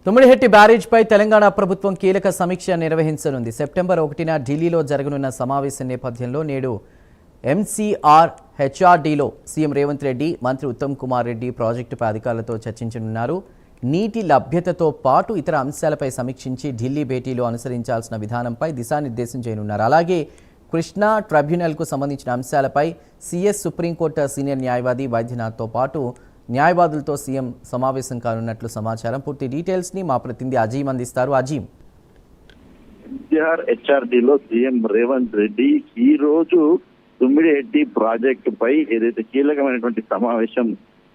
తుమ్మిడిహెట్టి బ్యారేజ్పై తెలంగాణ ప్రభుత్వం కీలక సమీక్ష నిర్వహించనుంది. సెప్టెంబర్ 1న ఢిల్లీలో జరగనున్న సమావేశం నేపథ్యంలో నేడు ఎంసీఆర్ హెచ్ఆర్డీలో సీఎం రేవంత్ రెడ్డి, మంత్రి ఉత్తమ్ కుమార్ రెడ్డి ప్రాజెక్టుపై అధికారులతో చర్చించనున్నారు. నీటి లభ్యతతో పాటు ఇతర అంశాలపై సమీక్షించి ఢిల్లీ భేటీలో అనుసరించాల్సిన విధానంపై దిశానిర్దేశం చేయనున్నారు. అలాగే కృష్ణా ట్రైబ్యునల్కు సంబంధించిన అంశాలపై సీఎస్ సుప్రీంకోర్టు సీనియర్ న్యాయవాది వైద్యనాథ్తో పాటు న్యాయవాదులతో సీఎం సమావేశం కానున్నట్లు సమాచారం. పూర్తి డీటెయిల్స్ ని మా ప్రతినిధి అజీం అందిస్తారు. అజీం, హెచ్ఆర్డీలో సీఎం రేవంత్ రెడ్డి ఈ రోజు తుమ్మిడిహెట్టి ప్రాజెక్టు పై ఏదైతే కీలకమైనటువంటి సమావేశం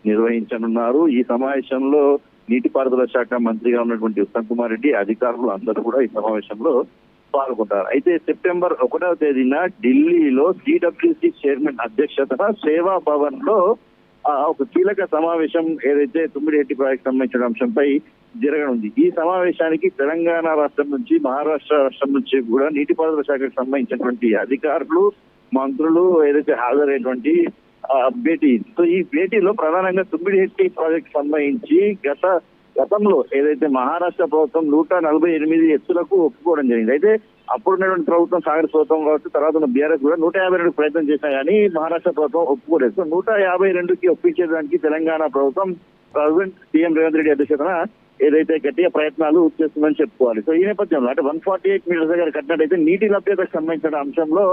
నిర్వహించనున్నారు. ఈ సమావేశంలో నీటిపారుదల శాఖ మంత్రిగా ఉన్నటువంటి ఉత్తమ్ కుమార్ రెడ్డి, అధికారులు అందరూ కూడా ఈ సమావేశంలో పాల్గొంటారు. అయితే సెప్టెంబర్ 1వ తేదీన ఢిల్లీలో సిడబ్ల్యూసి చైర్మన్ అధ్యక్షతన సేవా భవన్ లో ఒక కీలక సమావేశం ఏదైతే తుమ్మిడిహెట్టి ప్రాజెక్ట్ సంబంధించిన అంశంపై జరగనుంది. ఈ సమావేశానికి తెలంగాణ రాష్ట్రం నుంచి, మహారాష్ట్ర రాష్ట్రం నుంచి కూడా నీటిపారుదల శాఖకు సంబంధించినటువంటి అధికారులు, మంత్రులు ఏదైతే హాజరైనటువంటి భేటీ. సో ఈ భేటీలో ప్రధానంగా తుమ్మిడిహెట్టి ప్రాజెక్ట్ సంబంధించి గతంలో ఏదైతే మహారాష్ట్ర ప్రభుత్వం 148 ఎత్తులకు ఒప్పుకోవడం జరిగింది. అయితే అప్పుడున్నటువంటి ప్రభుత్వం, కాంగ్రెస్ ప్రభుత్వం కావచ్చు, తర్వాత ఉన్న బీఆర్ఎస్ కూడా 152 ప్రయత్నం చేసినా కానీ మహారాష్ట్ర ప్రభుత్వం ఒప్పుకోలేదు. సో 152కి ఒప్పించేదానికి తెలంగాణ ప్రభుత్వం ప్రెసిడెంట్ సీఎం రేవంత్ రెడ్డి అధ్యక్షతన ఏదైతే గట్టిగా ప్రయత్నాలు చేస్తుందని చెప్పుకోవాలి. సో ఈ నేపథ్యంలో అంటే 148 మీటర్స్ దగ్గర కట్టినట్టయితే నీటి లభ్యతకు సంబంధించిన అంశంలో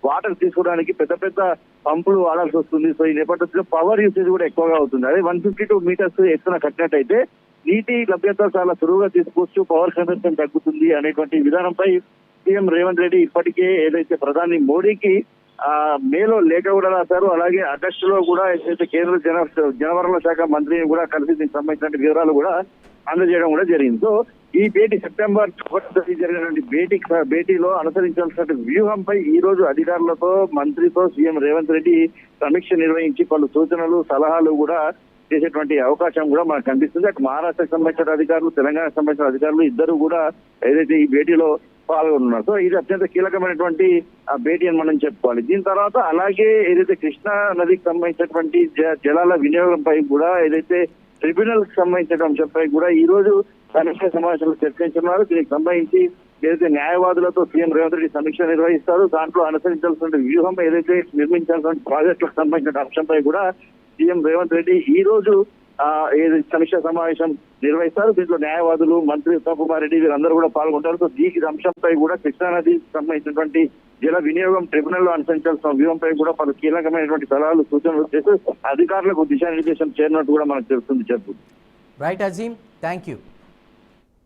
వాటర్ తీసుకోవడానికి పెద్ద పెద్ద పంపులు వాడాల్సి వస్తుంది. సో ఈ నేపథ్యంలో పవర్ యూసేజ్ కూడా ఎక్కువగా అవుతుంది. అదే 152 మీటర్స్ ఎత్తున కట్టినట్టయితే నీటి లభ్యత చాలా సులువుగా తీసుకోవచ్చు, పవర్ కన్సంప్షన్ తగ్గుతుంది అనేటువంటి విధానంపై సీఎం రేవంత్ రెడ్డి ఇప్పటికే ఏదైతే ప్రధాని మోడీకి మేలో లేఖ కూడా రాశారు. అలాగే ఆగస్టులో కూడా ఏదైతే కేంద్ర జలవనరుల శాఖ మంత్రిని కూడా కలిసి దీనికి సంబంధించిన వివరాలు కూడా అందజేయడం కూడా జరిగింది. సో ఈ భేటీ సెప్టెంబర్ 1 జరిగినటువంటి భేటీలో అనుసరించాల్సిన వ్యూహంపై ఈ రోజు అధికారులతో, మంత్రితో సీఎం రేవంత్ రెడ్డి సమీక్ష నిర్వహించి పలు సూచనలు, సలహాలు కూడా చేసేటువంటి అవకాశం కూడా మనకు కనిపిస్తుంది. అటు మహారాష్ట్రకు సంబంధించిన అధికారులు, తెలంగాణకు సంబంధించిన అధికారులు ఇద్దరు కూడా ఏదైతే ఈ భేటీలో పాల్గొన్నారు. సో ఇది అత్యంత కీలకమైనటువంటి భేటీ అని మనం చెప్పుకోవాలి. దీని తర్వాత అలాగే ఏదైతే కృష్ణా నదికి సంబంధించినటువంటి జలాల వినియోగంపై కూడా ఏదైతే ట్రిబ్యునల్ కి సంబంధించిన అంశంపై కూడా ఈ రోజు సమీక్ష సమావేశంలో చర్చించున్నారు. దీనికి సంబంధించి ఏదైతే న్యాయవాదులతో సీఎం రేవంత్ రెడ్డి సమీక్ష నిర్వహిస్తారు. దాంట్లో అనుసరించాల్సిన వ్యూహం, ఏదైతే నిర్మించాల్సిన ప్రాజెక్టులకు సంబంధించిన అంశంపై కూడా సీఎం రేవంత్ రెడ్డి ఈ రోజు సమీక్ష సమావేశం నిర్వహిస్తారు. దీంట్లో న్యాయవాదులు, మంత్రి ఉత్తమ్ కుమార్ రెడ్డి వీరందరూ కూడా పాల్గొంటారు. సో ఈ అంశంపై కూడా కృష్ణా నదికి సంబంధించినటువంటి జల వినియోగం ట్రిబ్యునల్ లో అనుసరించాల్సిన వ్యూహంపై కూడా పలు కీలకమైనటువంటి సలహాలు, సూచనలు చేస్తూ అధికారులకు దిశానిర్దేశం చేరినట్టు కూడా మనకు తెలుస్తుంది. Right Azeem, thank you.